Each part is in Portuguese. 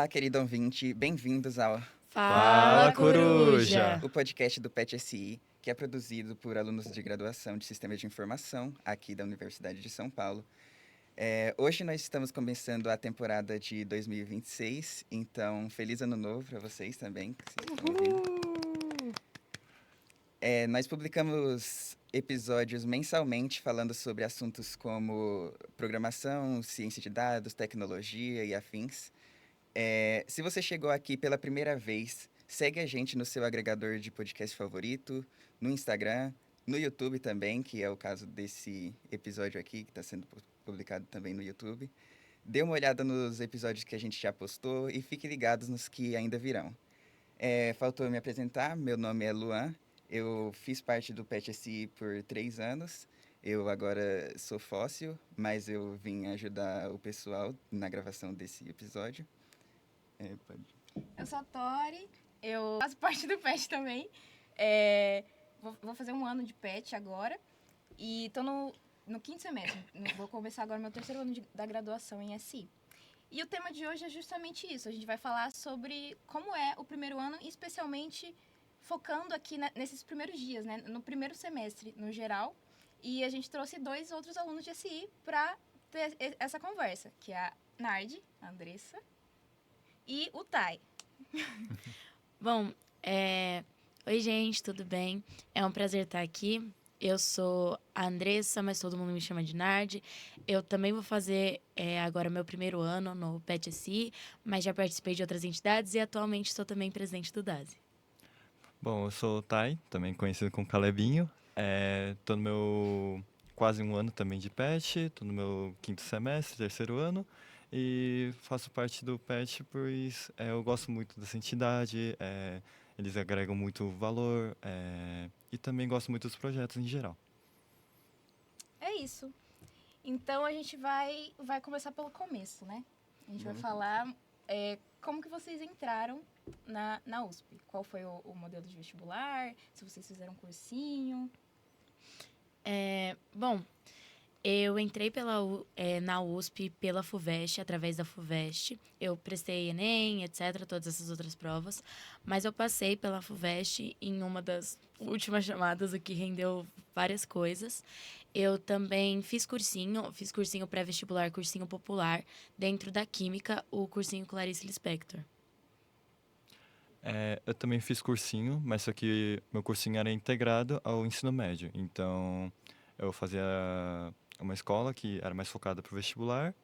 Olá, querido ouvinte, bem-vindos ao Fala, Coruja! o podcast do PET SI, que é produzido por alunos de graduação de Sistemas de Informação aqui da Universidade de São Paulo. Hoje nós estamos começando a temporada de 2026, então feliz ano novo para vocês também, que vocês estão ouvindo. Nós publicamos episódios mensalmente falando sobre assuntos como programação, ciência de dados, tecnologia e afins. Se você chegou aqui pela primeira vez, segue a gente no seu agregador de podcast favorito, no Instagram, no YouTube também, que é o caso desse episódio aqui, que está sendo publicado também no YouTube. Dê uma olhada nos episódios que a gente já postou e fique ligados nos que ainda virão. Faltou me apresentar, meu nome é Luan, eu fiz parte do PET SI por 3 anos. Eu agora sou sócio, mas eu vim ajudar o pessoal na gravação desse episódio. Pode. Eu sou a Tori, eu faço parte do PET também. Vou fazer um ano de PET agora e tô no quinto semestre. Vou começar agora meu terceiro ano da graduação em SI. E o tema de hoje é justamente isso. A gente vai falar sobre como é o primeiro ano, especialmente focando aqui nesses primeiros dias, né? No primeiro semestre, no geral. E a gente trouxe 2 outros alunos de SI para ter essa conversa, que é a Nardi, a Andressa, e o Tai. Bom, oi gente, tudo bem? É um prazer estar aqui. Eu sou a Andressa, mas todo mundo me chama de Nardi. Eu também vou fazer agora meu primeiro ano no PET SI, mas já participei de outras entidades e atualmente sou também presidente do DASE. Bom, eu sou o Tai, também conhecido como Calebinho. Tô no meu quase um ano também de PET, tô no meu quinto semestre, terceiro ano, e faço parte do PET pois eu gosto muito dessa entidade, eles agregam muito valor, e também gosto muito dos projetos em geral. É isso. Então, a gente vai começar pelo começo, né? A gente vai falar como que vocês entraram na USP. Qual foi o modelo de vestibular, se vocês fizeram um cursinho. Bom, eu entrei na USP pela FUVEST, através da FUVEST. Eu prestei ENEM, etc., todas essas outras provas. Mas eu passei pela FUVEST em uma das últimas chamadas, o que rendeu várias coisas. Eu também fiz cursinho pré-vestibular, cursinho popular, dentro da Química, o cursinho Clarice Lispector. Eu também fiz cursinho, mas só que meu cursinho era integrado ao ensino médio. Então, eu fazia uma escola que era mais focada para o vestibular,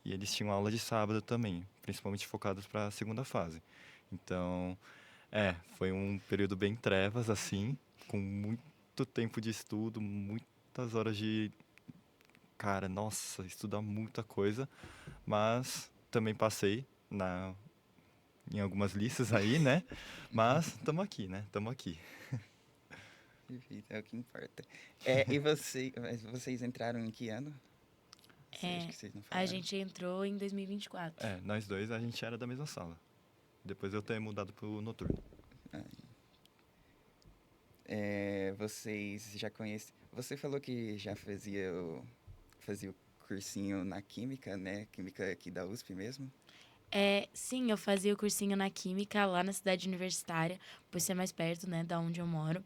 e eles tinham aula de sábado também, principalmente focados para a segunda fase. Então, foi um período bem trevas, assim, com muito tempo de estudo, muitas horas de... Cara, nossa, estudar muita coisa, mas também passei em algumas listas aí, né? Mas estamos aqui, né? Estamos aqui. Perfeito, é o que importa. Mas vocês entraram em que ano? Acho que vocês não A falaram. gente entrou em 2024. Nós dois, a gente era da mesma sala. Depois eu ter mudado pro noturno. Vocês já conhecem... Você falou que já fazia o cursinho na Química, né? Química aqui da USP mesmo? Sim, eu fazia o cursinho na Química lá na cidade universitária, por ser mais perto, né, da onde eu moro.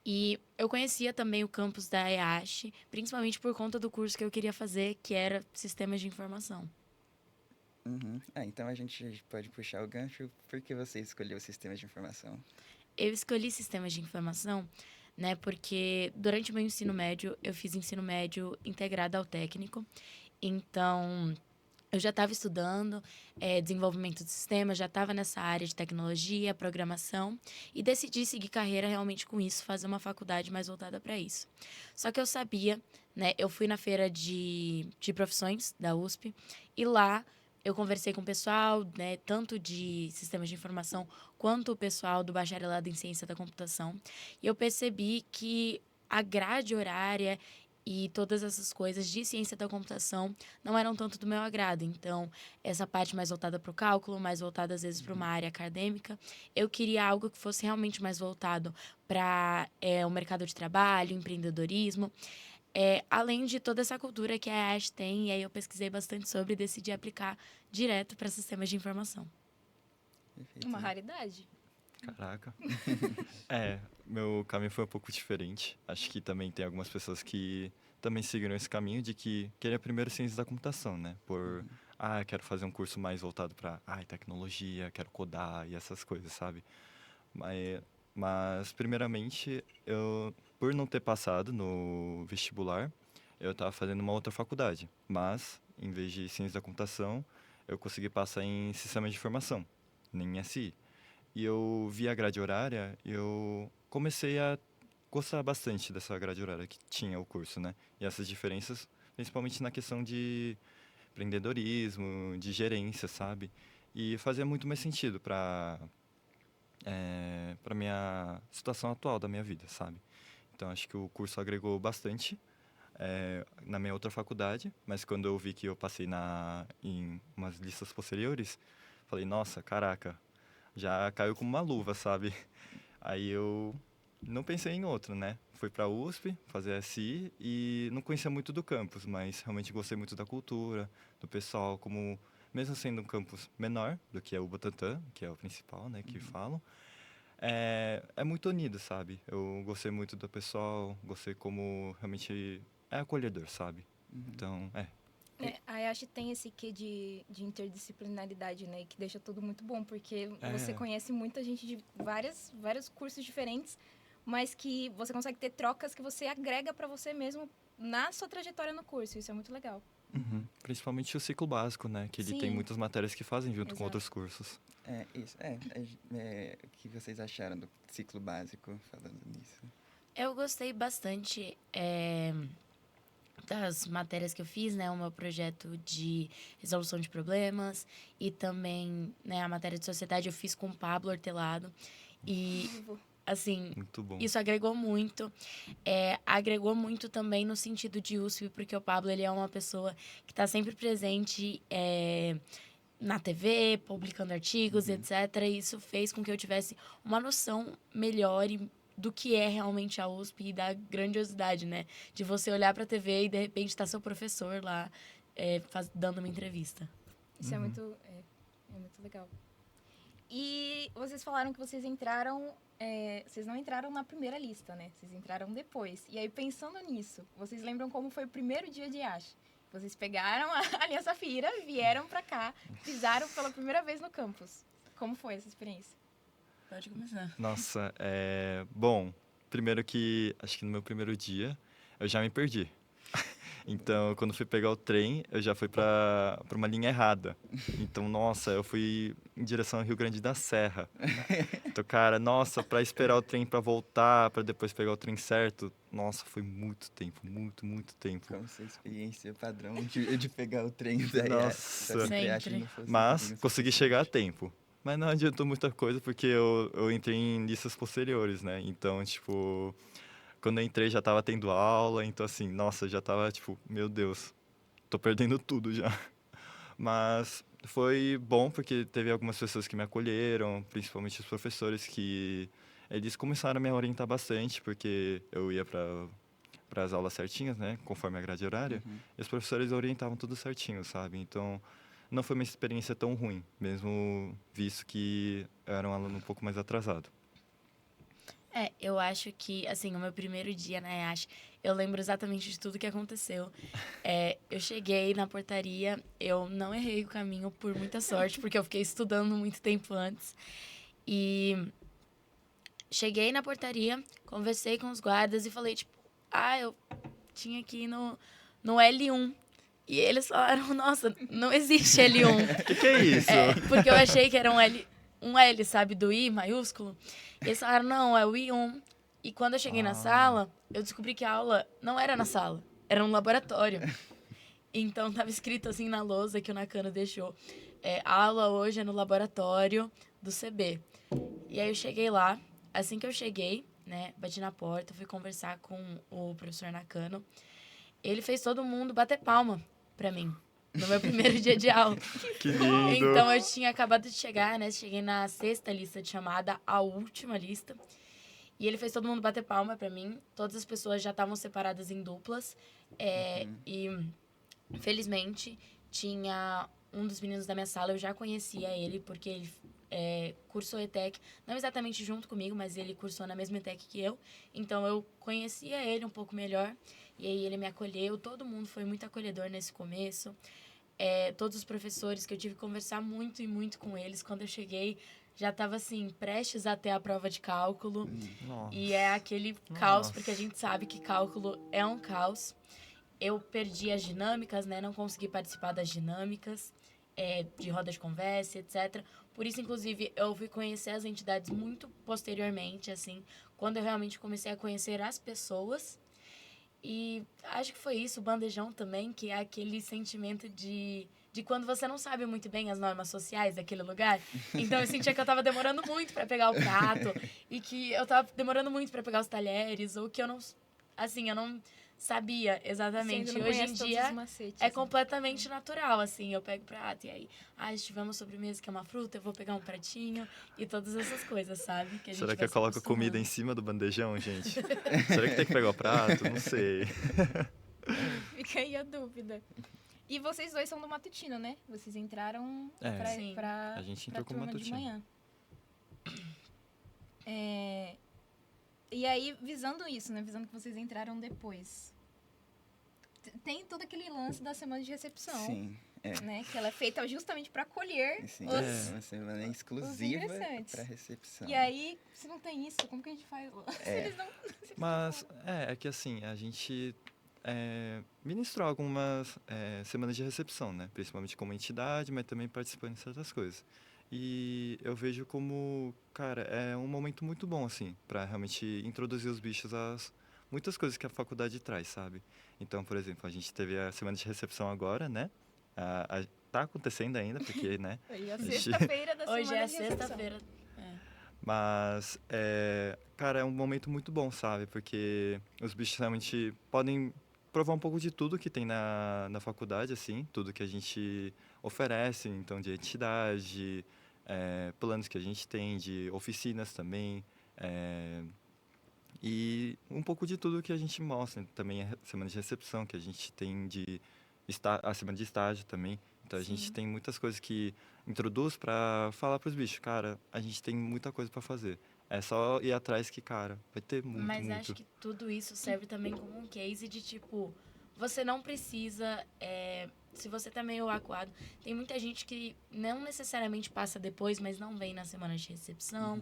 E eu conhecia também o campus da EASH, principalmente por conta do curso que eu queria fazer, que era Sistemas de Informação. Uhum. Então a gente pode puxar o gancho. Por que você escolheu o sistema de informação? Eu escolhi Sistemas de Informação, né, porque durante o meu ensino médio, eu fiz ensino médio integrado ao técnico. Então, eu já estava estudando desenvolvimento de sistemas, já estava nessa área de tecnologia, programação, e decidi seguir carreira realmente com isso, fazer uma faculdade mais voltada para isso. Só que eu sabia, né, eu fui na feira de profissões da USP, e lá eu conversei com o pessoal, né, tanto de sistemas de informação, quanto o pessoal do bacharelado em ciência da computação, e eu percebi que a grade horária e todas essas coisas de ciência da computação não eram tanto do meu agrado. Então, essa parte mais voltada para o cálculo, mais voltada, às vezes, para uma área acadêmica, eu queria algo que fosse realmente mais voltado para o mercado de trabalho, empreendedorismo, além de toda essa cultura que a EASH tem. E aí eu pesquisei bastante sobre e decidi aplicar direto para sistemas de informação. Perfeito. Uma raridade. Caraca. É, meu caminho foi um pouco diferente. Acho que também tem algumas pessoas que também seguiram esse caminho de que queria primeiro ciências da computação, né? Por, quero fazer um curso mais voltado para, tecnologia, quero codar e essas coisas, sabe? Mas primeiramente, por não ter passado no vestibular, eu estava fazendo uma outra faculdade. Mas, em vez de ciência da computação, eu consegui passar em sistema de informação, em SI. E eu vi a grade horária e eu comecei a gostar bastante dessa grade horária que tinha o curso, né? E essas diferenças, principalmente na questão de empreendedorismo, de gerência, sabe? E fazia muito mais sentido para minha situação atual da minha vida, sabe? Então acho que o curso agregou bastante na minha outra faculdade, mas quando eu vi que eu passei em umas listas posteriores, falei, nossa, caraca, já caiu como uma luva, sabe? Aí eu não pensei em outro, né? Fui para a USP fazer SI e não conhecia muito do campus, mas realmente gostei muito da cultura, do pessoal, como mesmo sendo um campus menor do que é o Butantã, que é o principal, né, que falam, é muito unido, sabe? Eu gostei muito do pessoal, gostei como realmente é acolhedor, sabe? Então, A IASH tem esse quê de interdisciplinaridade, né? Que deixa tudo muito bom, porque você conhece muita gente de vários cursos diferentes, mas que você consegue ter trocas que você agrega para você mesmo na sua trajetória no curso. Isso é muito legal. principalmente o ciclo básico, né? Que ele tem Sim. muitas matérias que fazem junto com Exato. outros cursos. Isso. O que vocês acharam do ciclo básico, falando nisso? Eu gostei bastante das matérias que eu fiz, né? O meu projeto de resolução de problemas e também, né, a matéria de sociedade eu fiz com o Pablo Hortelado. E, assim, Muito bom. isso agregou muito. Agregou muito também no sentido de USP, porque o Pablo, ele é uma pessoa que está sempre presente na TV, publicando artigos, etc. E isso fez com que eu tivesse uma noção melhor do que é realmente a USP e da grandiosidade, né? De você olhar para a TV e, de repente, estar seu professor lá dando uma entrevista. Isso é muito legal. E vocês falaram que vocês entraram... vocês não entraram na primeira lista, né? Vocês entraram depois. E aí, pensando nisso, vocês lembram como foi o primeiro dia de IASH? Vocês pegaram a linha Safira, vieram pra cá, pisaram pela primeira vez no campus. Como foi essa experiência? Pode começar. Nossa, bom, primeiro que acho que no meu primeiro dia eu já me perdi. Então, quando fui pegar o trem, eu já fui para uma linha errada. Então, nossa, eu fui em direção ao Rio Grande da Serra. Então, cara, nossa, para esperar o trem para voltar, para depois pegar o trem certo, nossa, foi muito tempo, muito tempo. Como sua experiência padrão de pegar o trem da Nossa. da Sempre. Cipriache não fosse Mas digno o consegui suficiente. chegar a tempo. Mas não adiantou muita coisa porque eu entrei em listas posteriores, né? Então, tipo, quando eu entrei já tava tendo aula, então assim, nossa, já tava tipo, meu Deus, tô perdendo tudo já. Mas foi bom porque teve algumas pessoas que me acolheram, principalmente os professores que eles começaram a me orientar bastante, porque eu ia para as aulas certinhas, né, conforme a grade horária, e os professores orientavam tudo certinho, sabe? Então, não foi uma experiência tão ruim, mesmo visto que eu era um aluno um pouco mais atrasado. Eu acho que, assim, o meu primeiro dia na EASH, eu lembro exatamente de tudo que aconteceu. Eu cheguei na portaria, eu não errei o caminho por muita sorte, porque eu fiquei estudando muito tempo antes. E cheguei na portaria, conversei com os guardas e falei, tipo, eu tinha que ir no L1. E eles falaram, nossa, não existe L1. O que é isso? Porque eu achei que era um L, sabe, do I maiúsculo. E eles falaram, não, é o I1. E quando eu cheguei na sala, eu descobri que a aula não era na sala, era um laboratório. Então, tava escrito assim na lousa que o Nakano deixou. A aula hoje é no laboratório do CB. E aí eu cheguei lá, assim que eu cheguei, né, bati na porta, fui conversar com o professor Nakano. Ele fez todo mundo bater palma pra mim, no meu primeiro dia de aula. Que lindo! Então, eu tinha acabado de chegar, né? Cheguei na 6ª lista de chamada, a última lista. E ele fez todo mundo bater palma pra mim. Todas as pessoas já estavam separadas em duplas. E, felizmente, tinha um dos meninos da minha sala, eu já conhecia ele, porque ele cursou ETEC, não exatamente junto comigo, mas ele cursou na mesma ETEC que eu. Então, eu conhecia ele um pouco melhor. E aí, ele me acolheu. Todo mundo foi muito acolhedor nesse começo. Todos os professores que eu tive que conversar muito e muito com eles. Quando eu cheguei, já estava, assim, prestes a ter a prova de cálculo. Nossa. E é aquele caos, porque a gente sabe que cálculo é um caos. Eu perdi as dinâmicas, né? Não consegui participar das dinâmicas, de roda de conversa, etc. Por isso, inclusive, eu fui conhecer as entidades muito posteriormente, assim, quando eu realmente comecei a conhecer as pessoas. E acho que foi isso, o bandejão também, que é aquele sentimento de quando você não sabe muito bem as normas sociais daquele lugar. Então, eu sentia que eu tava demorando muito para pegar o prato, e que eu tava demorando muito para pegar os talheres, ou que eu não... Assim, eu não sabia exatamente. Você ainda E não hoje em conhece todos dia os macetes, é assim. completamente natural, assim. Eu pego o prato e aí, se tiver uma sobremesa que é uma fruta, eu vou pegar um pratinho e todas essas coisas, sabe? Que a gente Será que vai eu se coloco comida em acostumando. cima do bandejão, gente? Será que tem que pegar o prato? Não sei. Fica aí a dúvida. E vocês dois são do matutino, né? Vocês entraram Sim. pra A gente pra entrou como turma de matutino. manhã. E aí, visando isso, né? Visando que vocês entraram depois. Tem todo aquele lance da semana de recepção, Sim, né? Que ela é feita justamente pra acolher sim. os... É uma semana exclusiva ingressantes. para recepção. E aí, se não tem isso, como que a gente faz? Se eles não... Mas é que assim, a gente ministrou algumas semanas de recepção, né? Principalmente como entidade, mas também participando de certas coisas. E eu vejo como, cara, é um momento muito bom, assim, para realmente introduzir os bichos às muitas coisas que a faculdade traz, sabe? Então, por exemplo, a gente teve a semana de recepção agora, né? Tá acontecendo ainda, porque, né? Hoje é a A gente- sexta-feira da Hoje é semana de recepção. sexta-feira. Mas, cara, é um momento muito bom, sabe? Porque os bichos realmente podem provar um pouco de tudo que tem na faculdade, assim, tudo que a gente oferece, então, de entidade, planos que a gente tem, de oficinas também, e um pouco de tudo que a gente mostra. Também a semana de recepção, que a gente tem a semana de estágio também. Então, a gente Sim. tem muitas coisas que introduz para falar para os bichos, cara, a gente tem muita coisa para fazer. É só ir atrás que, cara, vai ter muito, Mas muito. acho que tudo isso serve também como um case de, tipo, você não precisa... se você tá meio acuado, tem muita gente que não necessariamente passa depois, mas não vem na semana de recepção,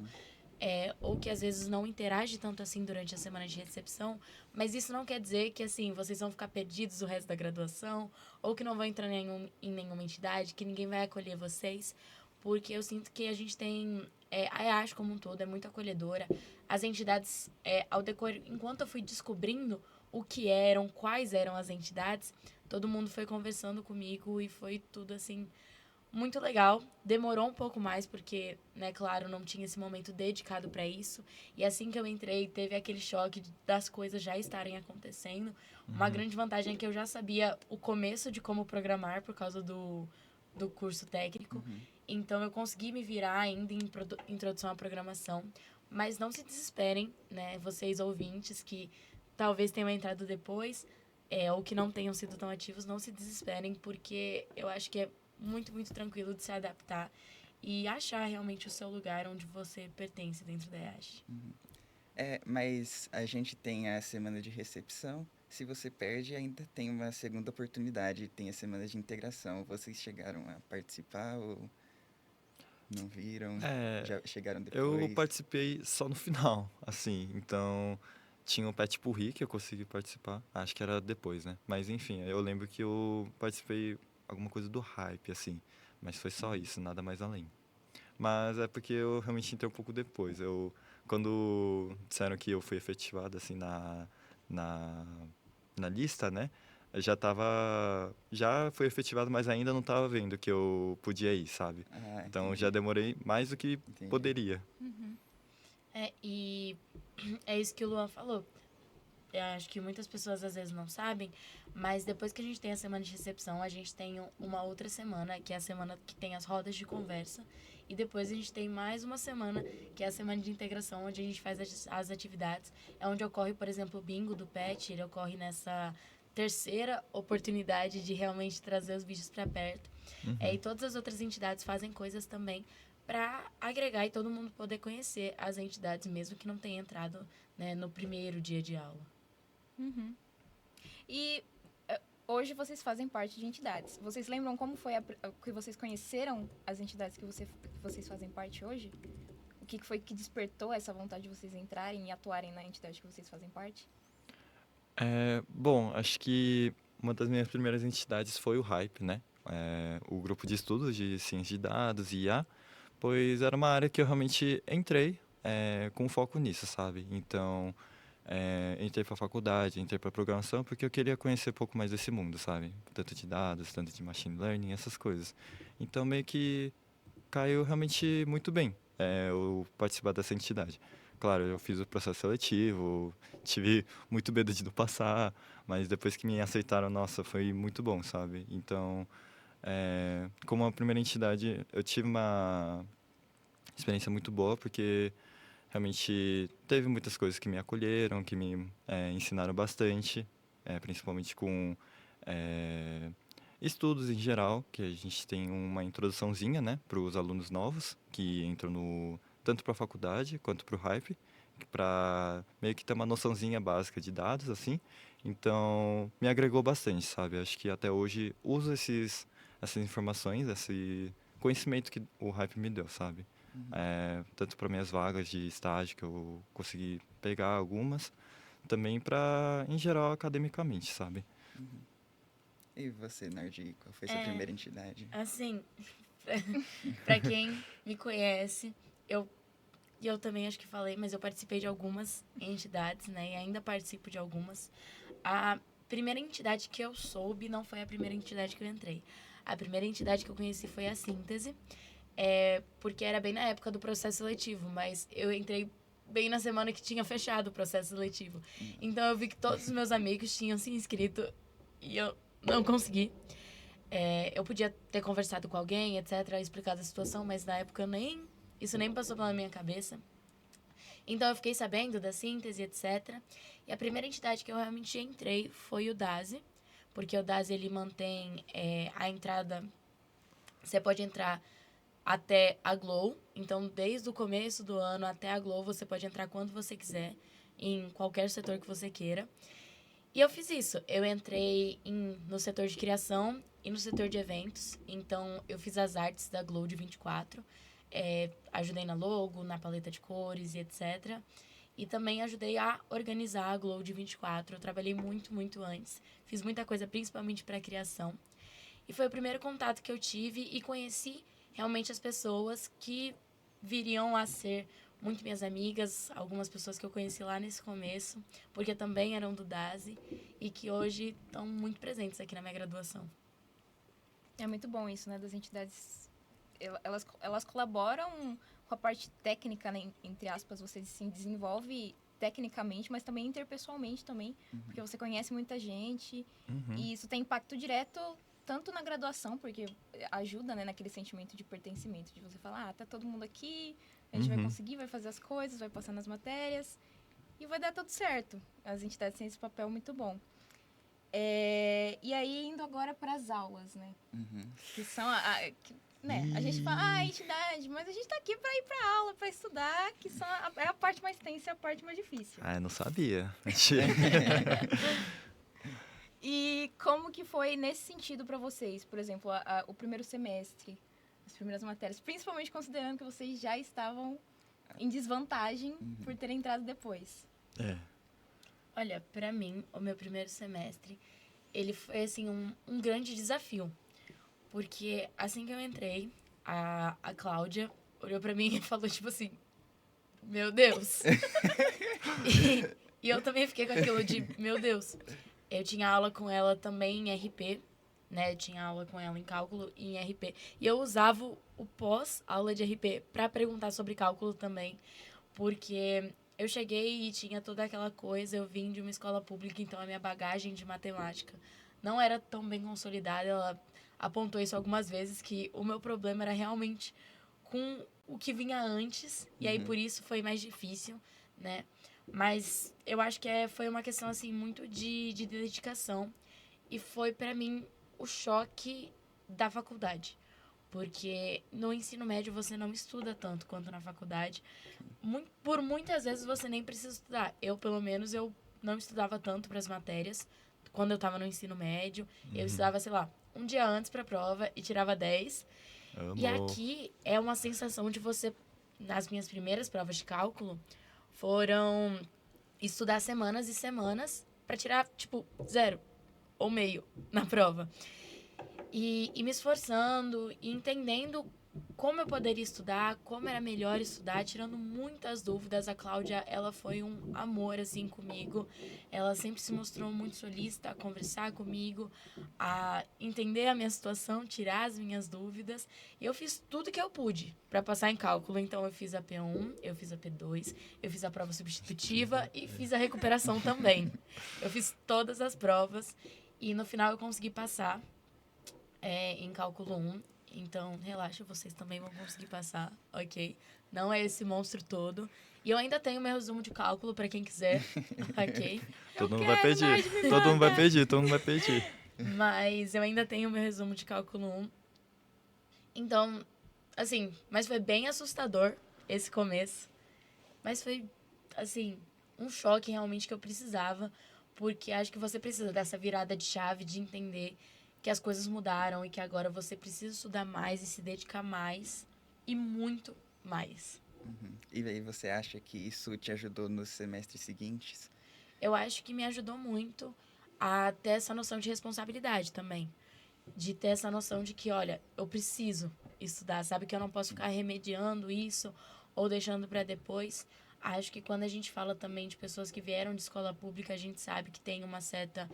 ou que às vezes não interage tanto assim durante a semana de recepção, mas isso não quer dizer que, assim, vocês vão ficar perdidos o resto da graduação, ou que não vão entrar em nenhuma entidade, que ninguém vai acolher vocês, porque eu sinto que a gente tem... a EASH como um todo é muito acolhedora. As entidades, ao decorrer, enquanto eu fui descobrindo o que eram, quais eram as entidades, todo mundo foi conversando comigo e foi tudo, assim, muito legal. Demorou um pouco mais, porque, né, claro, não tinha esse momento dedicado para isso. E assim que eu entrei, teve aquele choque das coisas já estarem acontecendo. Uma grande vantagem é que eu já sabia o começo de como programar por causa do curso técnico. Então, eu consegui me virar ainda em introdução à programação. Mas não se desesperem, né, vocês ouvintes que talvez tenham entrado depois, ou que não tenham sido tão ativos, não se desesperem, porque eu acho que é muito, muito tranquilo de se adaptar e achar realmente o seu lugar onde você pertence dentro da EASH. Mas a gente tem a semana de recepção. Se você perde, ainda tem uma segunda oportunidade. Tem a semana de integração. Vocês chegaram a participar ou não viram? Já chegaram Eu depois? participei só no final, assim, então tinha o Pet Pourri que eu consegui participar, acho que era depois, né? Mas enfim, eu lembro que eu participei alguma coisa do hype, assim, mas foi só isso, nada mais além. Mas é porque eu realmente entrei um pouco depois. Quando disseram que eu fui efetivado, assim, na, na lista, né? Eu já fui efetivado, mas ainda não estava vendo que eu podia ir, sabe? Então Entendi. já demorei mais do que Entendi. poderia. E é isso que o Luan falou. Eu acho que muitas pessoas às vezes não sabem, mas depois que a gente tem a semana de recepção, a gente tem uma outra semana, que é a semana que tem as rodas de conversa. E depois a gente tem mais uma semana, que é a semana de integração, onde a gente faz as atividades. É onde ocorre, por exemplo, o bingo do PET, ele ocorre nessa terceira oportunidade de realmente trazer os bichos para perto. E todas as outras entidades fazem coisas também para agregar e todo mundo poder conhecer as entidades, mesmo que não tenha entrado, né, no primeiro dia de aula. Uhum. E hoje vocês fazem parte de entidades. Vocês lembram como foi que vocês conheceram as entidades que vocês fazem parte hoje? O que foi que despertou essa vontade de vocês entrarem e atuarem na entidade que vocês fazem parte? Bom, acho que uma das minhas primeiras entidades foi o Hype, né? O grupo de estudos de ciência de dados e IA, pois era uma área que eu realmente entrei com foco nisso, sabe? Então, entrei para a faculdade, entrei para programação, porque eu queria conhecer um pouco mais desse mundo, sabe? Tanto de dados, tanto de machine learning, essas coisas. Então, meio que caiu realmente muito bem eu participar dessa entidade. Claro, eu fiz o processo seletivo, tive muito medo de não passar, mas depois que me aceitaram, nossa, foi muito bom, sabe? Então, como a primeira entidade, eu tive uma experiência muito boa, porque realmente teve muitas coisas que me acolheram, que me ensinaram bastante, principalmente com estudos em geral, que a gente tem uma introduçãozinha, né, para os alunos novos que entram tanto para a faculdade quanto para o Hype, para meio que ter uma noçãozinha básica de dados, assim. Então, me agregou bastante, sabe? Acho que até hoje uso essas informações, esse conhecimento que o Hype me deu, sabe? Tanto para minhas vagas de estágio, que eu consegui pegar algumas, também para, em geral, academicamente, sabe? E você, Nardi, qual foi sua primeira entidade? Assim, para quem me conhece, eu também acho que falei, mas eu participei de algumas entidades, né? E ainda participo de algumas. A primeira entidade que eu soube não foi a primeira entidade que eu entrei. A primeira entidade que eu conheci foi a Síntese, porque era bem na época do processo seletivo, mas eu entrei bem na semana que tinha fechado o processo seletivo. Então eu vi que todos os meus amigos tinham se inscrito e eu não consegui. Eu podia ter conversado com alguém, etc., explicado a situação, mas na época isso nem passou pela minha cabeça. Então eu fiquei sabendo da Síntese, etc. E a primeira entidade que eu realmente entrei foi o DASE, porque o DASE ele mantém a entrada. Você pode entrar até a Glow, então desde o começo do ano até a Glow você pode entrar quando você quiser, em qualquer setor que você queira. E eu fiz isso. Eu entrei no setor de criação e no setor de eventos. Então, eu fiz as artes da Glow de 24. Ajudei na logo, na paleta de cores e etc. E também ajudei a organizar a Glow de 24. Eu trabalhei muito, muito antes. Fiz muita coisa, principalmente para criação. E foi o primeiro contato que eu tive e conheci realmente as pessoas que viriam a ser muito minhas amigas, algumas pessoas que eu conheci lá nesse começo, porque também eram do DASE e que hoje estão muito presentes aqui na minha graduação. É muito bom isso, né? Das entidades, elas colaboram com a parte técnica, né? Entre aspas, você se desenvolve tecnicamente, mas também interpessoalmente também, porque você conhece muita gente e isso tem impacto direto tanto na graduação, porque ajuda, né, naquele sentimento de pertencimento, de você falar, tá todo mundo aqui, a gente vai conseguir, vai fazer as coisas, vai passar nas matérias e vai dar tudo certo. As entidades têm esse papel muito bom. E aí, indo agora para as aulas, né? Que são né? A gente fala, entidade, mas a gente tá aqui para ir para aula, para estudar, que é a parte mais tensa e a parte mais difícil. Eu não sabia. E como que foi nesse sentido para vocês? Por exemplo, o primeiro semestre, as primeiras matérias, principalmente considerando que vocês já estavam em desvantagem por terem entrado depois. Olha, para mim, o meu primeiro semestre, ele foi, assim, um grande desafio. Porque assim que eu entrei, a Cláudia olhou para mim e falou, tipo assim, meu Deus. e eu também fiquei com aquilo de, meu Deus. Eu tinha aula com ela também em RP, né? Eu tinha aula com ela em cálculo e em RP. E eu usava o pós-aula de RP para perguntar sobre cálculo também. Porque eu cheguei e tinha toda aquela coisa, eu vim de uma escola pública, então a minha bagagem de matemática não era tão bem consolidada. Ela apontou isso algumas vezes, que o meu problema era realmente com o que vinha antes. E aí, por isso, foi mais difícil, né? Mas eu acho que foi uma questão, assim, muito de dedicação. E foi, para mim, o choque da faculdade. Porque no ensino médio você não estuda tanto quanto na faculdade. Por muitas vezes você nem precisa estudar. Eu, pelo menos, eu não estudava tanto para as matérias quando eu estava no ensino médio. Eu estudava, sei lá, um dia antes para a prova e tirava 10. E Amor. aqui é uma sensação de você, nas minhas primeiras provas de cálculo, foram estudar semanas e semanas para tirar, tipo, 0 ou meio na prova. E me esforçando e entendendo como eu poderia estudar, como era melhor estudar, tirando muitas dúvidas. A Cláudia, ela foi um amor, assim, comigo. Ela sempre se mostrou muito solícita a conversar comigo, a entender a minha situação, tirar as minhas dúvidas. E eu fiz tudo que eu pude para passar em cálculo. Então, eu fiz a P1, eu fiz a P2, eu fiz a prova substitutiva e fiz a recuperação também. Eu fiz todas as provas e no final eu consegui passar em cálculo 1. Então, relaxa, vocês também vão conseguir passar, ok? Não é esse monstro todo. E eu ainda tenho meu resumo de cálculo para quem quiser, ok? Todo mundo vai pedir. Nath, me Todo mundo vai manda. pedir, todo mundo vai pedir. Mas eu ainda tenho meu resumo de cálculo 1. Então, assim, mas foi bem assustador esse começo. Mas foi, assim, um choque realmente que eu precisava. Porque acho que você precisa dessa virada de chave, de entender que as coisas mudaram e que agora você precisa estudar mais e se dedicar mais e muito mais. E aí você acha que isso te ajudou nos semestres seguintes? Eu acho que me ajudou muito a ter essa noção de responsabilidade também. De ter essa noção de que, olha, eu preciso estudar, sabe? Que eu não posso ficar remediando isso ou deixando para depois. Acho que quando a gente fala também de pessoas que vieram de escola pública, a gente sabe que tem uma certa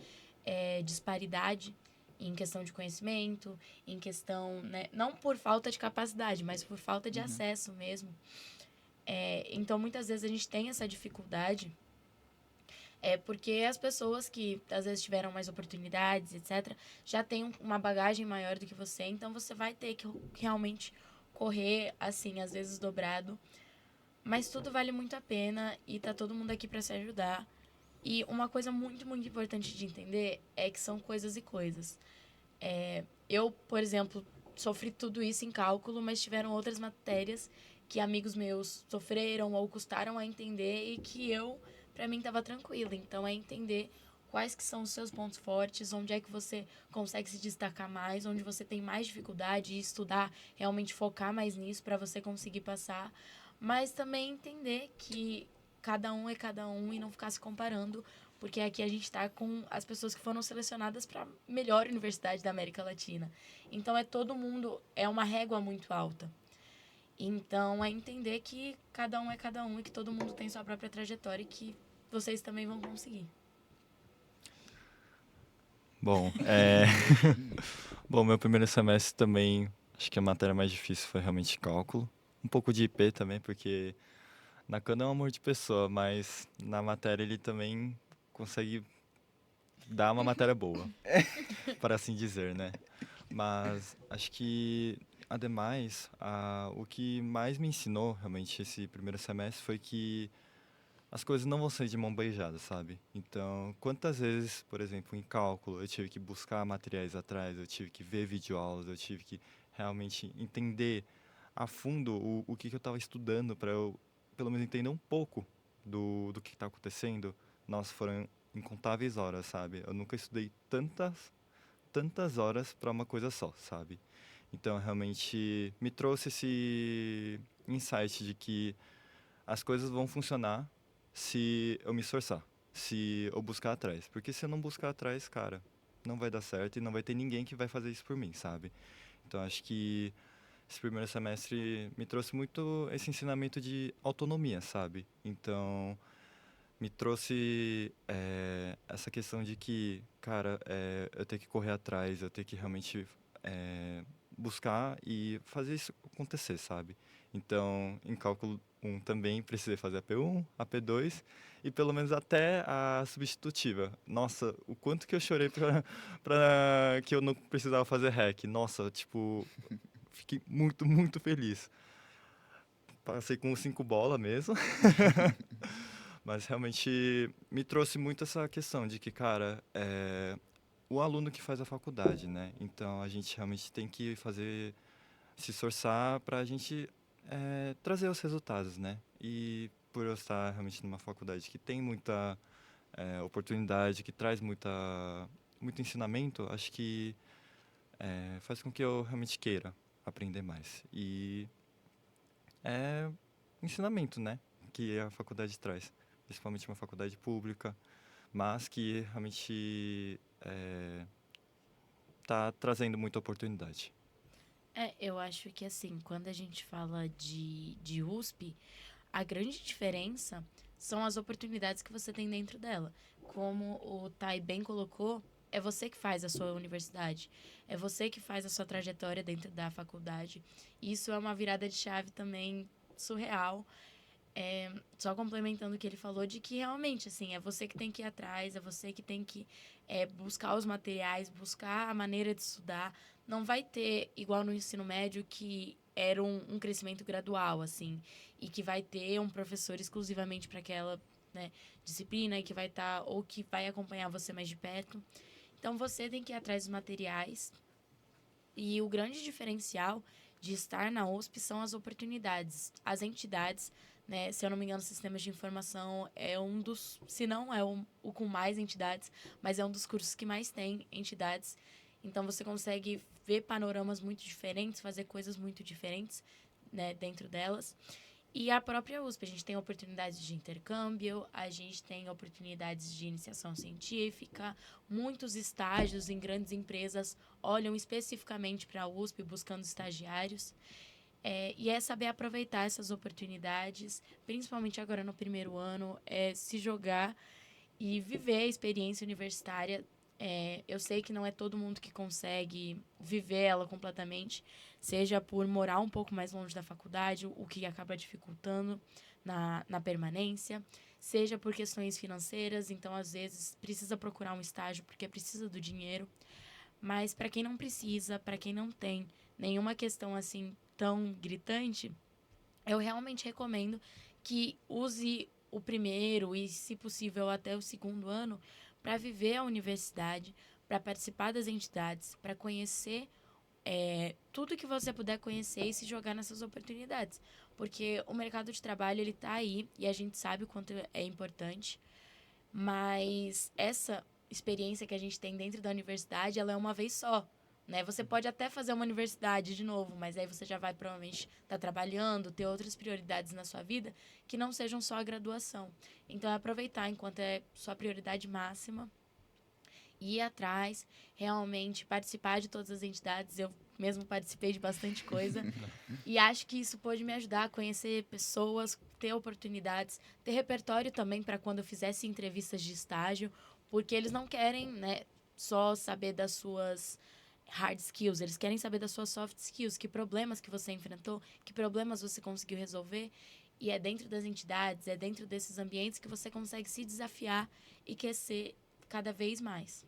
disparidade em questão de conhecimento, em questão, né, não por falta de capacidade, mas por falta de acesso mesmo. Então, muitas vezes a gente tem essa dificuldade porque as pessoas que às vezes tiveram mais oportunidades, etc., já têm uma bagagem maior do que você, então você vai ter que realmente correr, assim, às vezes dobrado. Mas tudo vale muito a pena e tá todo mundo aqui para se ajudar. E uma coisa muito, muito importante de entender é que são coisas e coisas. Eu, por exemplo, sofri tudo isso em cálculo, mas tiveram outras matérias que amigos meus sofreram ou custaram a entender e que para mim, estava tranquila. Então, é entender quais que são os seus pontos fortes, onde é que você consegue se destacar mais, onde você tem mais dificuldade e estudar, realmente focar mais nisso para você conseguir passar. Mas também entender que cada um é cada um e não ficar se comparando, porque aqui a gente está com as pessoas que foram selecionadas para a melhor universidade da América Latina. Então, todo mundo, é uma régua muito alta. Então, é entender que cada um é cada um e que todo mundo tem sua própria trajetória e que vocês também vão conseguir. Bom, Bom, meu primeiro semestre também, acho que a matéria mais difícil foi realmente cálculo. Um pouco de IP também, porque Nakano é um amor de pessoa, mas na matéria ele também consegue dar uma matéria boa, para assim dizer, né? Mas acho que, ademais, o que mais me ensinou realmente esse primeiro semestre foi que as coisas não vão ser de mão beijada, sabe? Então, quantas vezes, por exemplo, em cálculo, eu tive que buscar materiais atrás, eu tive que ver videoaulas, eu tive que realmente entender a fundo o que, que eu estava estudando para eu, pelo menos, entender um pouco do que está acontecendo. Nossa, foram incontáveis horas, sabe? Eu nunca estudei tantas horas para uma coisa só, sabe? Então, realmente me trouxe esse insight de que as coisas vão funcionar se eu me esforçar, se eu buscar atrás. Porque se eu não buscar atrás, cara, não vai dar certo e não vai ter ninguém que vai fazer isso por mim, sabe? Então, acho que esse primeiro semestre me trouxe muito esse ensinamento de autonomia, sabe? Então, me trouxe essa questão de que, cara, eu tenho que correr atrás, eu tenho que realmente buscar e fazer isso acontecer, sabe? Então, em cálculo 1 também precisei fazer a P1, a P2 e pelo menos até a substitutiva. Nossa, o quanto que eu chorei pra que eu não precisava fazer REC. Nossa, tipo, fiquei muito, muito feliz. Passei com 5 bola mesmo. Mas realmente me trouxe muito essa questão de que, cara, o aluno que faz a faculdade, né? Então a gente realmente tem que fazer se esforçar para a gente trazer os resultados, né? E por eu estar realmente numa faculdade que tem muita oportunidade, que traz muito ensinamento, acho que faz com que eu realmente queira aprender mais. E é ensinamento, né? Que a faculdade traz, principalmente uma faculdade pública, mas que realmente está trazendo muita oportunidade. Eu acho que assim, quando a gente fala de USP, a grande diferença são as oportunidades que você tem dentro dela. Como o Thay bem colocou, é você que faz a sua universidade, é você que faz a sua trajetória dentro da faculdade. Isso é uma virada de chave também surreal. Só complementando o que ele falou, de que realmente, assim, é você que tem que ir atrás, é você que tem que buscar os materiais, buscar a maneira de estudar. Não vai ter, igual no ensino médio, que era um crescimento gradual, assim, e que vai ter um professor exclusivamente para aquela, né, disciplina, e que vai estar, ou que vai acompanhar você mais de perto. Então, você tem que ir atrás dos materiais. E o grande diferencial de estar na USP são as oportunidades. As entidades, né, se eu não me engano, sistemas de informação é um dos, se não é o com mais entidades, mas é um dos cursos que mais tem entidades. Então você consegue ver panoramas muito diferentes, fazer coisas muito diferentes, né, dentro delas. E a própria USP, a gente tem oportunidades de intercâmbio, a gente tem oportunidades de iniciação científica, muitos estágios em grandes empresas olham especificamente para a USP buscando estagiários. E é saber aproveitar essas oportunidades, principalmente agora no primeiro ano, se jogar e viver a experiência universitária. Eu sei que não é todo mundo que consegue viver ela completamente, seja por morar um pouco mais longe da faculdade, o que acaba dificultando na permanência, seja por questões financeiras, então às vezes precisa procurar um estágio porque precisa do dinheiro. Mas para quem não precisa, para quem não tem nenhuma questão assim tão gritante, eu realmente recomendo que use o primeiro e, se possível, até o segundo ano para viver a universidade, para participar das entidades, para conhecer tudo que você puder conhecer e se jogar nessas oportunidades. Porque o mercado de trabalho, ele tá aí e a gente sabe o quanto é importante, mas essa experiência que a gente tem dentro da universidade, ela é uma vez só. Né? Você pode até fazer uma universidade de novo, mas aí você já vai provavelmente estar trabalhando, ter outras prioridades na sua vida que não sejam só a graduação. Então, é aproveitar enquanto é sua prioridade máxima, ir atrás, realmente participar de todas as entidades. Eu mesmo participei de bastante coisa e acho que isso pode me ajudar a conhecer pessoas, ter oportunidades, ter repertório também para quando eu fizesse entrevistas de estágio, porque eles não querem, né, só saber das suas hard skills, eles querem saber das suas soft skills, que problemas que você enfrentou, que problemas você conseguiu resolver. E é dentro das entidades, é dentro desses ambientes que você consegue se desafiar e crescer cada vez mais.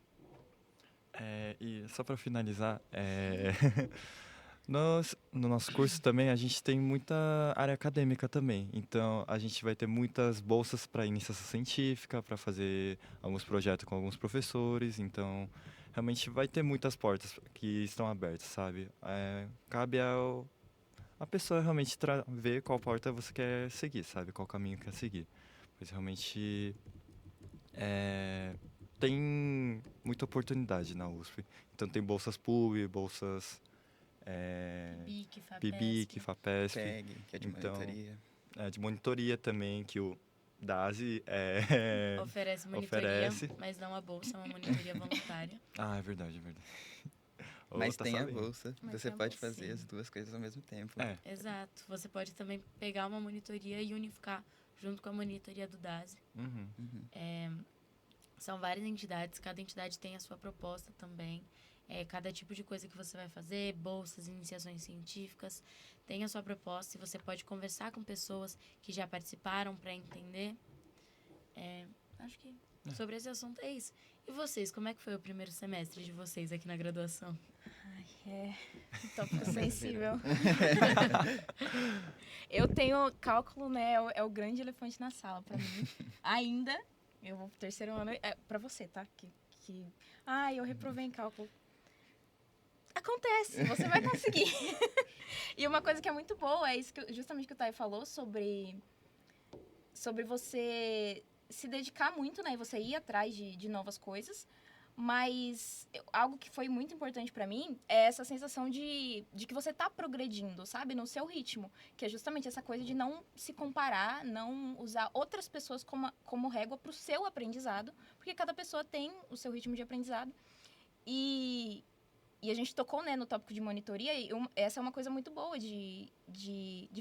E só para finalizar, no nosso curso também a gente tem muita área acadêmica também. Então a gente vai ter muitas bolsas para iniciação científica, para fazer alguns projetos com alguns professores. Então realmente vai ter muitas portas que estão abertas, sabe? Cabe a pessoa realmente ver qual porta você quer seguir, sabe? Qual caminho quer seguir. Pois realmente tem muita oportunidade na USP. Então tem bolsas PUB, bolsas PIBIC, PIBIC, FAPESP. FAPESP. PEG, que é de Então, monitoria. de monitoria também, que o DASE Oferece monitoria, oferece. mas não a bolsa, é uma monitoria voluntária. Ah, é verdade, é verdade. Mas Tá tem a sabendo. bolsa. Mas Você tem a pode bolsa, fazer sim. as duas coisas ao mesmo tempo. Exato. Você pode também pegar uma monitoria e unificar junto com a monitoria do DASE. Uhum. São várias entidades, cada entidade tem a sua proposta também. Cada tipo de coisa que você vai fazer, bolsas, iniciações científicas, tem a sua proposta e você pode conversar com pessoas que já participaram para entender. Acho que sobre esse assunto é isso. E vocês, como é que foi o primeiro semestre de vocês aqui na graduação? Ai, um tópico sensível. Eu tenho cálculo, né? É o grande elefante na sala pra mim. Ainda, eu vou pro terceiro ano. Pra você, tá? Eu reprovei em cálculo. acontece, você vai conseguir. E uma coisa que é muito boa é isso que justamente que o Thay falou sobre você se dedicar muito, né? E você ir atrás de novas coisas. Mas algo que foi muito importante pra mim é essa sensação de que você tá progredindo, sabe? No seu ritmo. Que é justamente essa coisa de não se comparar, não usar outras pessoas como régua pro seu aprendizado. Porque cada pessoa tem o seu ritmo de aprendizado. E a gente tocou, né, no tópico de monitoria, e essa é uma coisa muito boa de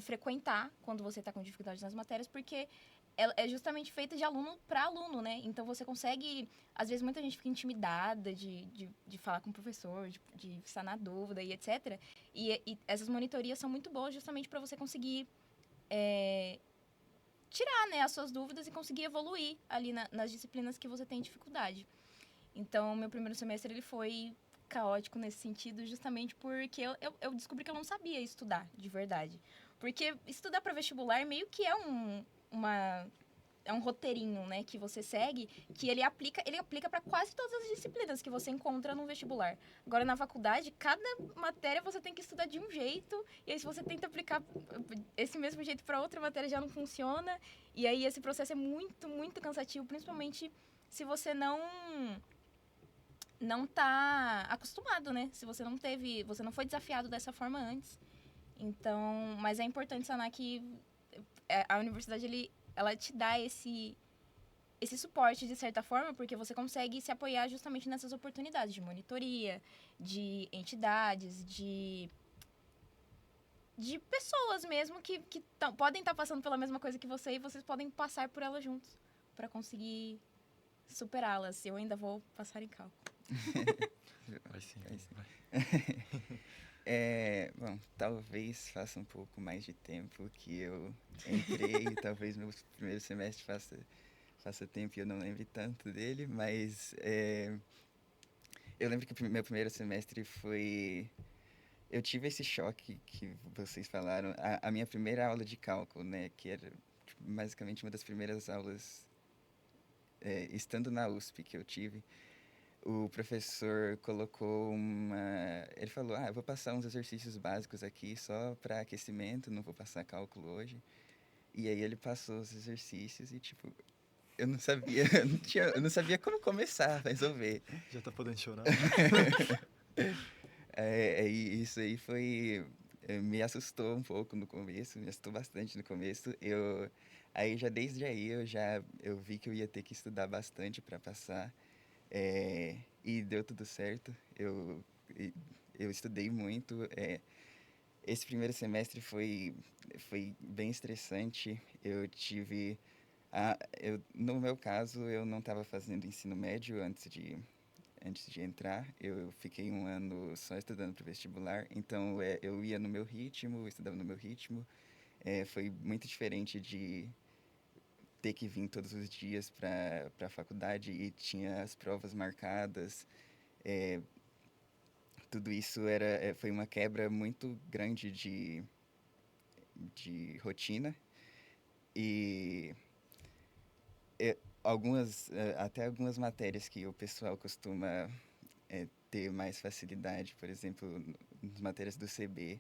frequentar quando você está com dificuldade nas matérias, porque é justamente feita de aluno para aluno, né? Então você consegue. Às vezes muita gente fica intimidada de falar com o professor, de estar na dúvida e etc. E essas monitorias são muito boas justamente para você conseguir tirar, né, as suas dúvidas e conseguir evoluir ali nas disciplinas que você tem dificuldade. Então, meu primeiro semestre ele foi caótico nesse sentido, justamente porque eu descobri que eu não sabia estudar, de verdade. Porque estudar para vestibular meio que é um roteirinho, né, que você segue, que ele aplica para quase todas as disciplinas que você encontra no vestibular. Agora, na faculdade, cada matéria você tem que estudar de um jeito, e aí se você tenta aplicar esse mesmo jeito para outra matéria já não funciona, e aí esse processo é muito, muito cansativo, principalmente se você não tá acostumado, né? Se você não foi desafiado dessa forma antes. Então, mas é importante sanar que a universidade, ela te dá esse suporte, de certa forma, porque você consegue se apoiar justamente nessas oportunidades de monitoria, de entidades, de pessoas mesmo que podem estar passando pela mesma coisa que você e vocês podem passar por ela juntos para conseguir superá-las. Eu ainda vou passar em cálculo. Vai sim. Vai sim. Bom, talvez faça um pouco mais de tempo que eu entrei, talvez meu primeiro semestre faça tempo e eu não lembre tanto dele, mas eu lembro que o meu primeiro semestre foi... Eu tive esse choque que vocês falaram, a minha primeira aula de cálculo, né, que era tipo, basicamente uma das primeiras aulas, estando na USP que eu tive. O professor colocou Ele falou, eu vou passar uns exercícios básicos aqui só para aquecimento, não vou passar cálculo hoje. E aí ele passou os exercícios e, tipo, eu não sabia, eu não sabia como começar a resolver. Já tá podendo chorar? E isso aí me assustou um pouco no começo, me assustou bastante no começo. Aí já desde aí eu vi que eu ia ter que estudar bastante para passar. E deu tudo certo. Eu estudei muito. Esse primeiro semestre foi bem estressante. No meu caso, eu não estava fazendo ensino médio antes de entrar. Eu fiquei um ano só estudando para o vestibular. Então, eu ia no meu ritmo, estudava no meu ritmo. Foi muito diferente de ter que vir todos os dias para a faculdade e tinha as provas marcadas. Tudo isso foi uma quebra muito grande de rotina. E até algumas matérias que o pessoal costuma ter mais facilidade, por exemplo, nas matérias do CB,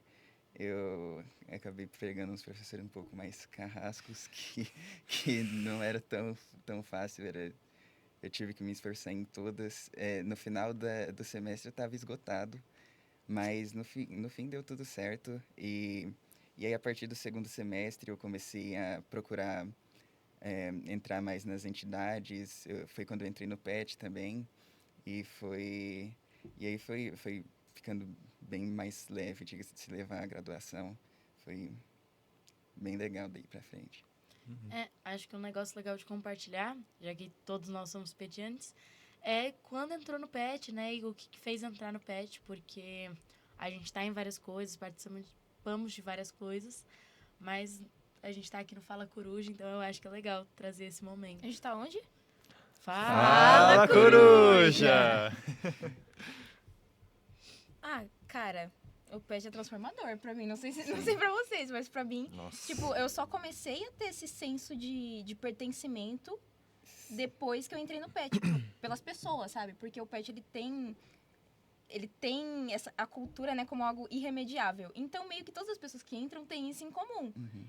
eu acabei pegando uns professores um pouco mais carrascos que não era tão fácil, eu tive que me esforçar em todas. No final do semestre eu estava esgotado, mas no fim deu tudo certo. E aí, a partir do segundo semestre, eu comecei a procurar entrar mais nas entidades. Foi quando eu entrei no PET também. E aí foi ficando bem mais leve de se levar à graduação. Foi bem legal daí pra frente. Acho que um negócio legal de compartilhar, já que todos nós somos petiantes, é quando entrou no PET, né? E o que fez entrar no PET, porque a gente tá em várias coisas, participamos de várias coisas, mas a gente tá aqui no Fala Coruja, então eu acho que é legal trazer esse momento. A gente tá onde? Fala Coruja! Cara, o PET é transformador pra mim. Não sei pra vocês, mas pra mim... Nossa. Tipo, eu só comecei a ter esse senso de pertencimento depois que eu entrei no PET. Pelas pessoas, sabe? Porque o PET, ele tem ele tem a cultura, né, como algo irremediável. Então, meio que todas as pessoas que entram têm isso em comum. Uhum.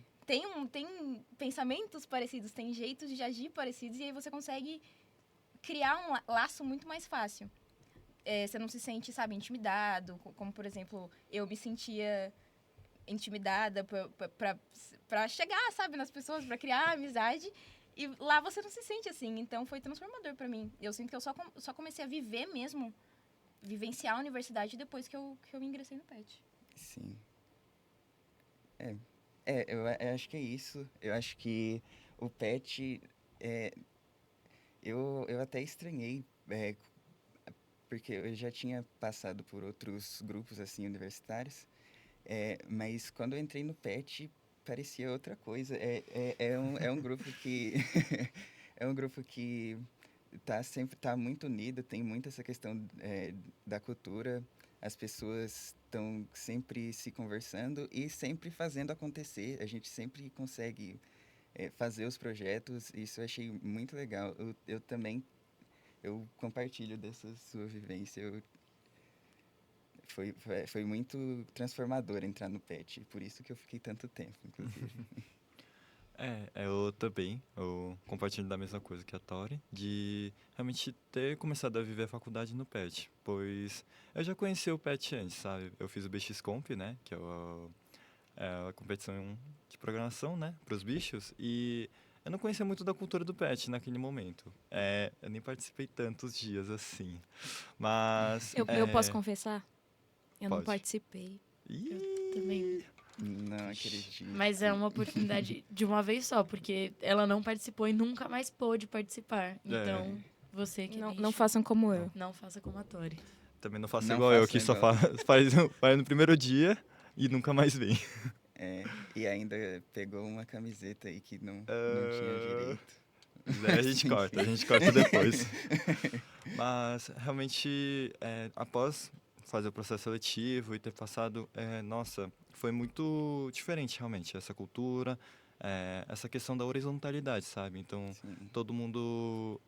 Tem pensamentos parecidos, tem jeitos de agir parecidos, e aí você consegue criar um laço muito mais fácil. Você não se sente, sabe, intimidado, como, por exemplo, eu me sentia intimidada pra chegar, sabe, nas pessoas, pra criar amizade, e lá você não se sente assim. Então, foi transformador pra mim. Eu sinto que eu só comecei a viver mesmo, vivenciar a universidade depois que eu ingressei no PET. Sim. Eu acho que é isso. Eu acho que o PET, eu até estranhei, porque eu já tinha passado por outros grupos, assim, universitários, mas quando eu entrei no PET, parecia outra coisa. É um grupo que... é um grupo que tá muito unido, tem muito essa questão da cultura. As pessoas estão sempre se conversando e sempre fazendo acontecer. A gente sempre consegue fazer os projetos. Isso eu achei muito legal. Eu também compartilho dessa sua vivência. Foi muito transformador entrar no PET. Por isso que eu fiquei tanto tempo, inclusive. Eu também, eu compartilho da mesma coisa que a Tori, de realmente ter começado a viver a faculdade no PET, pois eu já conheci o PET antes, sabe? Eu fiz o BX-Comp, né, que é a competição de programação, né, para os bichos, e eu não conhecia muito da cultura do PET naquele momento. Eu nem participei tantos dias assim, mas... Eu posso confessar? Eu não Pode. participei. Ih, Também. Não acredito. Mas é uma oportunidade de uma vez só, porque ela não participou e nunca mais pôde participar. Então, você que Não façam como eu. não faça como a Tori. também não faço Não igual eu, faça que só igual. faz no primeiro dia e nunca mais vem. E ainda pegou uma camiseta aí que não tinha Ah, direito. A gente corta depois. Mas, realmente, após fazer o processo seletivo e ter passado, nossa, foi muito diferente, realmente, essa cultura, essa questão da horizontalidade, sabe? Então, Sim. todo mundo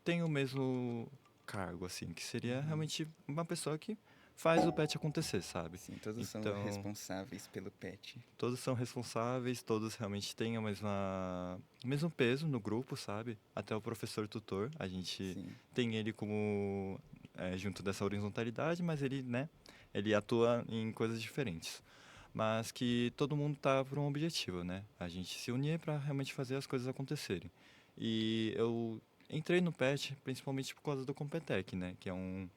tem o mesmo cargo, assim, que seria realmente uma pessoa que faz o PET acontecer, sabe? Sim, todos são Então, responsáveis pelo PET. todos são responsáveis, todos realmente têm o mesmo peso no grupo, sabe? Até o professor tutor, a gente Sim. tem ele como junto dessa horizontalidade, mas ele, né, ele atua em coisas diferentes. Mas que todo mundo tá por um objetivo, né? A gente se unir para realmente fazer as coisas acontecerem. E eu entrei no PET principalmente por causa do Competec, né? Que é um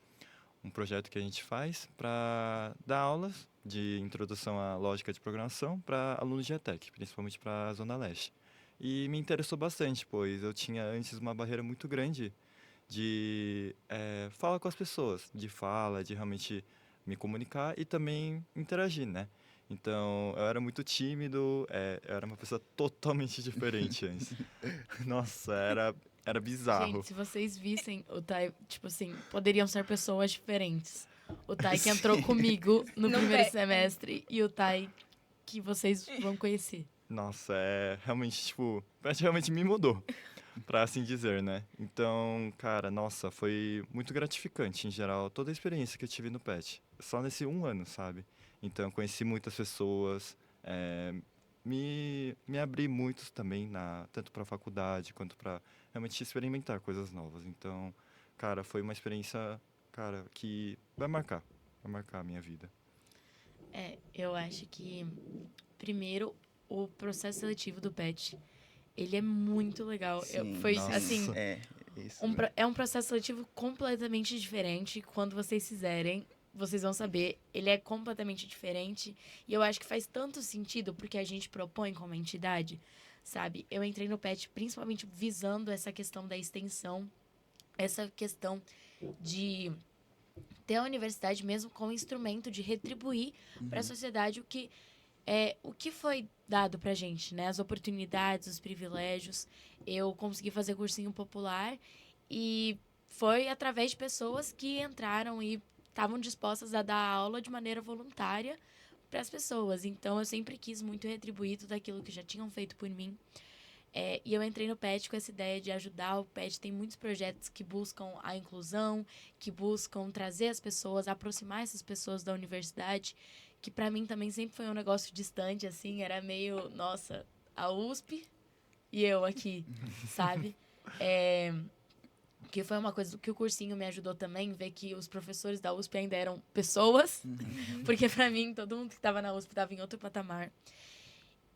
projeto que a gente faz para dar aulas de introdução à lógica de programação para alunos de ETEC, principalmente para a Zona Leste. E me interessou bastante, pois eu tinha antes uma barreira muito grande de falar com as pessoas, de realmente me comunicar e também interagir, né? Então, eu era muito tímido, eu era uma pessoa totalmente diferente antes. Nossa, era bizarro. Gente, se vocês vissem o Tai, tipo assim, poderiam ser pessoas diferentes. O Tai que entrou comigo no primeiro semestre e o Tai que vocês vão conhecer. Nossa, realmente, tipo, praticamente me mudou, pra assim dizer, né? Então, cara, nossa, foi muito gratificante, em geral, toda a experiência que eu tive no PET. Só nesse um ano, sabe? Então, eu conheci muitas pessoas, me abri muito também, tanto pra faculdade, quanto pra realmente experimentar coisas novas. Então, cara, foi uma experiência, cara, que vai marcar a minha vida. Eu acho que, primeiro, o processo seletivo do PET, ele é muito legal. Sim, Foi, nossa. assim, Isso. é um processo seletivo completamente diferente. Quando vocês fizerem, vocês vão saber. Ele é completamente diferente. E eu acho que faz tanto sentido porque a gente propõe como entidade, sabe? Eu entrei no PET principalmente visando essa questão da extensão, essa questão de ter a universidade mesmo como instrumento de retribuir para a sociedade o que foi dado pra gente, né? As oportunidades, os privilégios. Eu consegui fazer cursinho popular e foi através de pessoas que entraram e estavam dispostas a dar aula de maneira voluntária para as pessoas. Então, eu sempre quis muito retribuir tudo aquilo que já tinham feito por mim. E eu entrei no PET com essa ideia de ajudar. O PET tem muitos projetos que buscam a inclusão, que buscam trazer as pessoas, aproximar essas pessoas da universidade, que para mim também sempre foi um negócio distante, assim, era meio, nossa, a USP e eu aqui, sabe? Que foi uma coisa que o cursinho me ajudou também, ver que os professores da USP ainda eram pessoas, porque para mim todo mundo que estava na USP estava em outro patamar.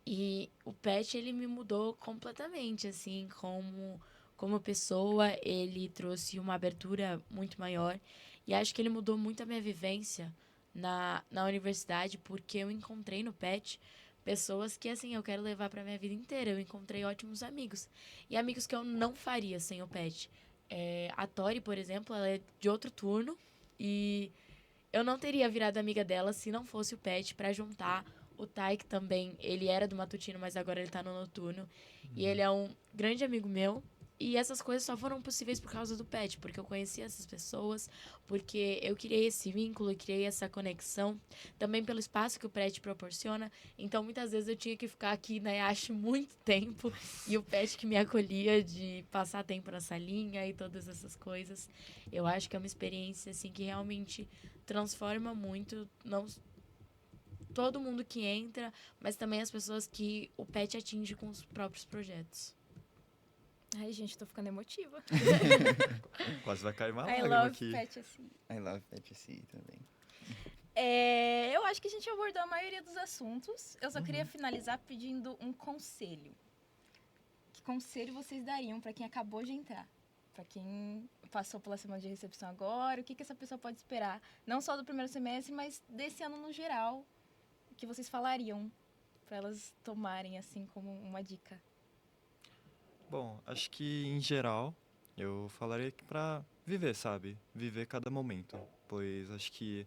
E o PET, ele me mudou completamente, assim, como pessoa, ele trouxe uma abertura muito maior. E acho que ele mudou muito a minha vivência na universidade, porque eu encontrei no PET pessoas que, assim, eu quero levar pra minha vida inteira. Eu encontrei ótimos amigos. E amigos que eu não faria sem o PET. A Tori, por exemplo, ela é de outro turno. E eu não teria virado amiga dela se não fosse o PET pra juntar o Taik também. Ele era do matutino, mas agora ele tá no noturno. E ele é um grande amigo meu. E essas coisas só foram possíveis por causa do PET, porque eu conheci essas pessoas, porque eu criei esse vínculo, eu criei essa conexão, também pelo espaço que o PET proporciona. Então, muitas vezes eu tinha que ficar aqui na EASH muito tempo, e o PET que me acolhia de passar tempo na salinha e todas essas coisas. Eu acho que é uma experiência, assim, que realmente transforma muito, não todo mundo que entra, mas também as pessoas que o PET atinge com os próprios projetos. Ai, gente, tô ficando emotiva. Quase vai cair uma I lágrima love aqui. PET-SC. I love PET-SC também. Eu acho que a gente abordou a maioria dos assuntos. Eu só queria finalizar pedindo um conselho. Que conselho vocês dariam para quem acabou de entrar? Para quem passou pela semana de recepção agora, o que essa pessoa pode esperar? Não só do primeiro semestre, mas desse ano no geral. O que vocês falariam para elas tomarem, assim, como uma dica? Bom, acho que em geral eu falaria que pra viver, sabe? Viver cada momento, pois acho que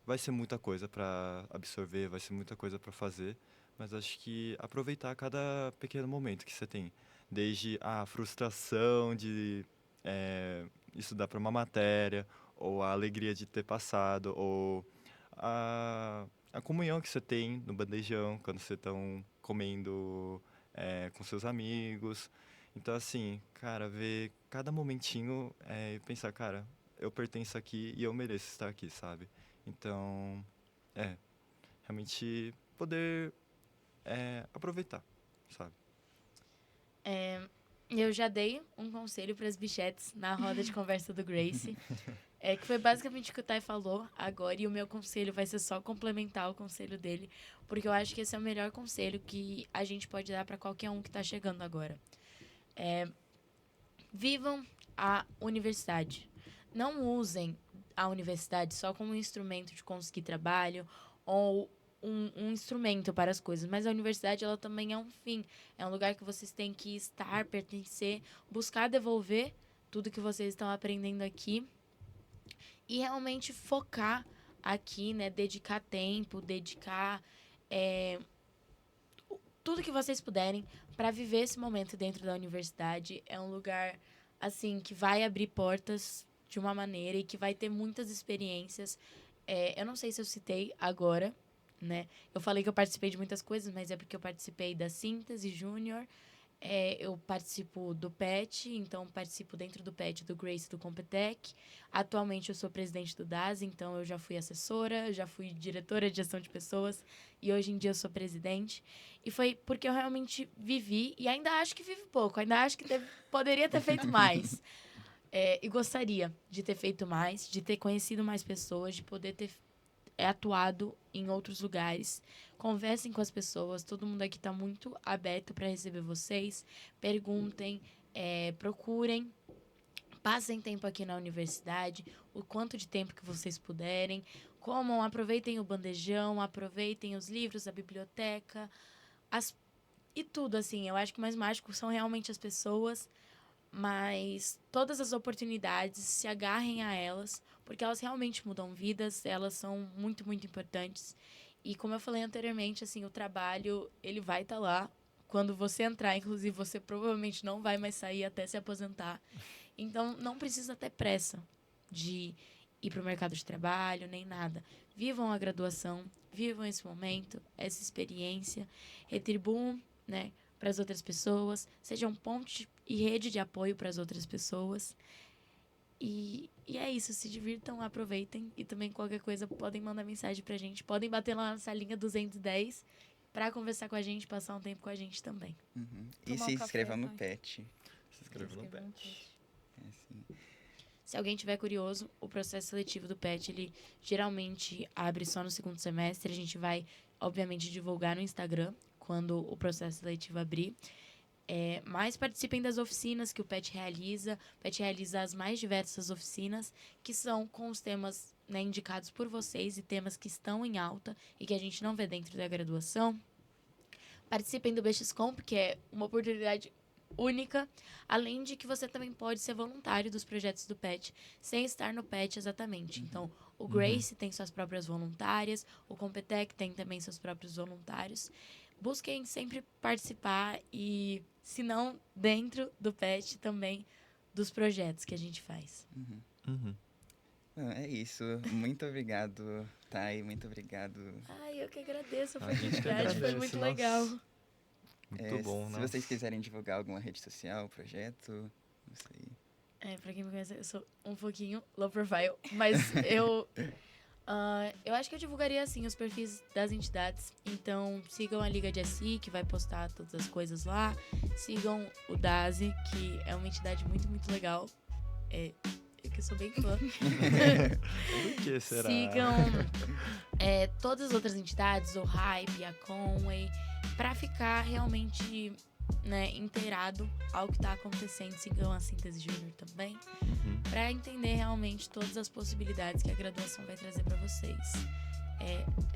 vai ser muita coisa pra absorver, vai ser muita coisa pra fazer, mas acho que aproveitar cada pequeno momento que você tem, desde a frustração de estudar para uma matéria, ou a alegria de ter passado, ou a comunhão que você tem no bandejão quando vocês estão comendo com seus amigos. Então, assim, cara, ver cada momentinho e pensar, cara, eu pertenço aqui e eu mereço estar aqui, sabe? Então, realmente poder aproveitar, sabe? Eu já dei um conselho para as bichetes na roda de conversa do Grace, que foi basicamente o que o Tai falou agora, e o meu conselho vai ser só complementar o conselho dele, porque eu acho que esse é o melhor conselho que a gente pode dar para qualquer um que está chegando agora. Vivam a universidade. Não usem a universidade só como um instrumento de conseguir trabalho ou um instrumento para as coisas, mas a universidade ela também é um fim, é um lugar que vocês têm que estar, pertencer, buscar devolver tudo que vocês estão aprendendo aqui e realmente focar aqui, né, dedicar tempo, dedicar tudo que vocês puderem para viver esse momento dentro da universidade. É um lugar assim que vai abrir portas de uma maneira e que vai ter muitas experiências. Eu não sei se eu citei agora, né? Eu falei que eu participei de muitas coisas, mas é porque eu participei da Síntese Júnior. Eu participo do PET, então participo dentro do PET do Grace e do Competec. Atualmente eu sou presidente do DAS, então eu já fui assessora, já fui diretora de gestão de pessoas e hoje em dia eu sou presidente. E foi porque eu realmente vivi e ainda acho que vivo pouco, ainda acho que poderia ter feito mais. E gostaria de ter feito mais, de ter conhecido mais pessoas, de poder ter atuado em outros lugares. Conversem com as pessoas, todo mundo aqui está muito aberto para receber vocês. Perguntem, procurem, passem tempo aqui na universidade, o quanto de tempo que vocês puderem. Comam, aproveitem o bandejão, aproveitem os livros, a biblioteca, e tudo, assim. Eu acho que o mais mágico são realmente as pessoas, mas todas as oportunidades, se agarrem a elas, porque elas realmente mudam vidas, elas são muito, muito importantes. E como eu falei anteriormente, assim, o trabalho, ele vai estar lá. Quando você entrar, inclusive, você provavelmente não vai mais sair até se aposentar. Então, não precisa ter pressa de ir para o mercado de trabalho, nem nada. Vivam a graduação, vivam esse momento, essa experiência, retribuam, né, para as outras pessoas, sejam ponte e rede de apoio para as outras pessoas. E é isso, se divirtam, aproveitem e também qualquer coisa podem mandar mensagem pra gente, podem bater lá na nossa linha 210 para conversar com a gente, passar um tempo com a gente também. Uhum. E Tomar se um café, inscrevam no vai. PET. Se inscreva no PET. É assim. Se alguém tiver curioso, o processo seletivo do PET, ele geralmente abre só no segundo semestre. A gente vai, obviamente, divulgar no Instagram quando o processo seletivo abrir. Mas participem das oficinas que o PET realiza. O PET realiza as mais diversas oficinas, que são com os temas, né, indicados por vocês e temas que estão em alta e que a gente não vê dentro da graduação. Participem do BXComp, que é uma oportunidade única, além de que você também pode ser voluntário dos projetos do PET, sem estar no PET exatamente. Então, o Grace tem suas próprias voluntárias, o Competec tem também seus próprios voluntários. Busquem sempre participar e, se não dentro do PET, também dos projetos que a gente faz. Uhum. É isso. Muito obrigado, Thay. Muito obrigado. Ai, eu que agradeço a A gente que oportunidade, foi agradece, muito nossa. legal. Muito bom, Se nossa. vocês quiserem divulgar alguma rede social, projeto, não sei. Pra quem me conhece, eu sou um pouquinho low profile, mas eu acho que eu divulgaria, assim, os perfis das entidades. Então, sigam a Liga de SI, que vai postar todas as coisas lá. Sigam o DASE, que é uma entidade muito, muito legal. Eu que sou bem fã. Por que será? Sigam todas as outras entidades, o Hype, a Conway, pra ficar realmente, né, inteirado ao que tá acontecendo. Sigam a Síntese Júnior também, Uhum. pra entender realmente todas as possibilidades que a graduação vai trazer pra vocês.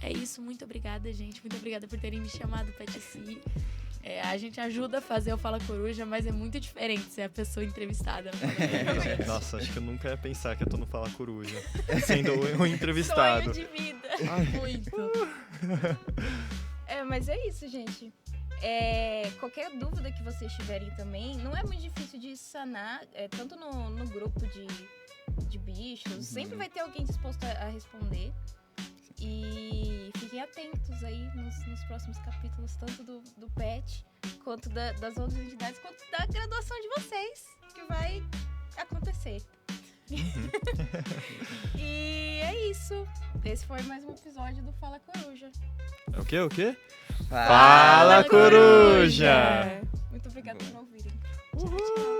É isso, muito obrigada, gente. Muito obrigada por terem me chamado pra TSI. A gente ajuda a fazer o Fala Coruja, mas é muito diferente ser a pessoa entrevistada no Fala Coruja. Nossa, acho que eu nunca ia pensar que eu tô no Fala Coruja, sendo o entrevistado. Sonho de vida. Muito. Mas é isso, gente. Qualquer dúvida que vocês tiverem também, não é muito difícil de sanar, tanto no grupo de bichos, sempre vai ter alguém disposto a responder. E fiquem atentos aí nos próximos capítulos, tanto do PET, quanto das outras entidades, quanto da graduação de vocês, que vai acontecer. E é isso. Esse foi mais um episódio do Fala Coruja. O quê? O quê? Fala, Coruja! Muito obrigada por ouvirem. Uhul!